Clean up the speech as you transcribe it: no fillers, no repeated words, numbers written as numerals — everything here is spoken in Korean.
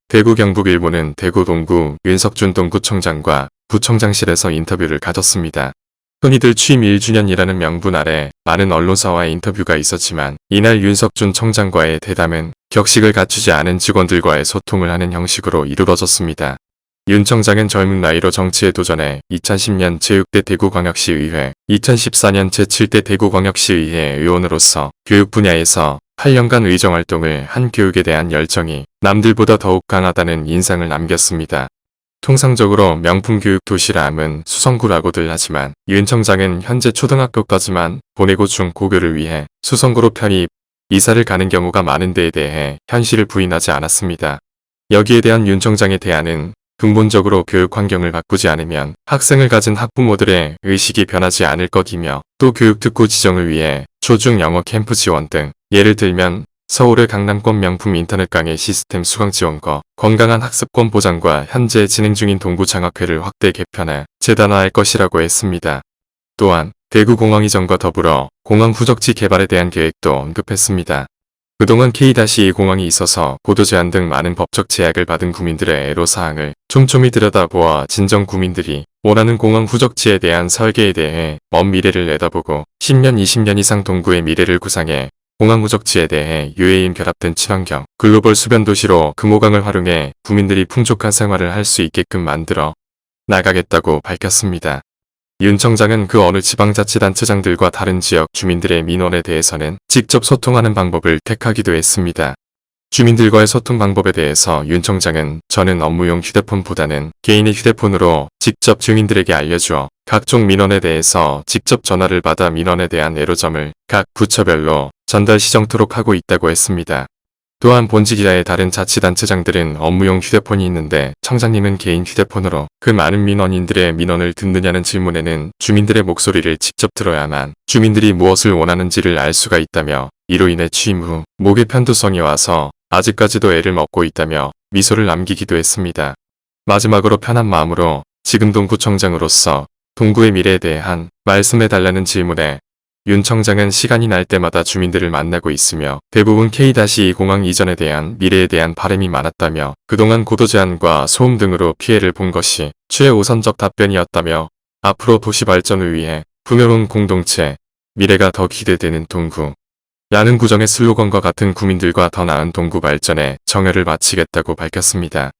대구 경북 일보는 대구 동구 윤석준 동구청장과 구청장실에서 인터뷰를 가졌습니다. 흔히들 취임 1주년이라는 명분 아래 많은 언론사와의 인터뷰가 있었지만 이날 윤석준 청장과의 대담은 격식을 갖추지 않은 직원들과의 소통을 하는 형식으로 이루어졌습니다. 윤 청장은 젊은 나이로 정치에 도전해 2010년 제6대 대구광역시의회, 2014년 제7대 대구광역시의회 의원으로서 교육 분야에서 8년간 의정활동을 한 교육에 대한 열정이 남들보다 더욱 강하다는 인상을 남겼습니다. 통상적으로 명품 교육 도시라 함은 수성구라고들 하지만 윤 청장은 현재 초등학교까지만 보내고 중 고교를 위해 수성구로 편입, 이사를 가는 경우가 많은 데에 대해 현실을 부인하지 않았습니다. 여기에 대한 윤 청장의 대안은 근본적으로 교육 환경을 바꾸지 않으면 학생을 가진 학부모들의 의식이 변하지 않을 것이며 또 교육특구 지정을 위해 초중 영어 캠프 지원 등 예를 들면 서울의 강남권 명품 인터넷 강의 시스템 수강 지원과 건강한 학습권 보장과 현재 진행 중인 동구 장학회를 확대 개편해 재단화할 것이라고 했습니다. 또한 대구공항 이전과 더불어 공항 후적지 개발에 대한 계획도 언급했습니다. 그동안 K-2 공항이 있어서 보도 제한 등 많은 법적 제약을 받은 구민들의 애로사항을 촘촘히 들여다보아 진정 구민들이 원하는 공항 후적지에 대한 설계에 대해 먼 미래를 내다보고 10년 20년 이상 동구의 미래를 구상해 공항 후적지에 대해 UAM 결합된 친환경 글로벌 수변 도시로 금호강을 활용해 구민들이 풍족한 생활을 할 수 있게끔 만들어 나가겠다고 밝혔습니다. 윤 청장은 그 어느 지방자치단체장들과 다른 지역 주민들의 민원에 대해서는 직접 소통하는 방법을 택하기도 했습니다. 주민들과의 소통 방법에 대해서 윤 청장은 저는 업무용 휴대폰보다는 개인의 휴대폰으로 직접 주민들에게 알려주어 각종 민원에 대해서 직접 전화를 받아 민원에 대한 애로점을 각 부처별로 전달 시정토록 하고 있다고 했습니다. 또한 본직 이하의 다른 자치단체장들은 업무용 휴대폰이 있는데 청장님은 개인 휴대폰으로 그 많은 민원인들의 민원을 듣느냐는 질문에는 주민들의 목소리를 직접 들어야만 주민들이 무엇을 원하는지를 알 수가 있다며 이로 인해 취임 후 목에 편두성이 와서 아직까지도 애를 먹고 있다며 미소를 남기기도 했습니다. 마지막으로 편한 마음으로 지금 동구청장으로서 동구의 미래에 대한 말씀해달라는 질문에 윤 청장은 시간이 날 때마다 주민들을 만나고 있으며 대부분 K-2 공항 이전에 대한 미래에 대한 바람이 많았다며 그동안 고도 제한과 소음 등으로 피해를 본 것이 최우선적 답변이었다며 앞으로 도시 발전을 위해 분여로운 공동체, 미래가 더 기대되는 동구 라는 구정의 슬로건과 같은 구민들과 더 나은 동구 발전에 정열을 바치겠다고 밝혔습니다.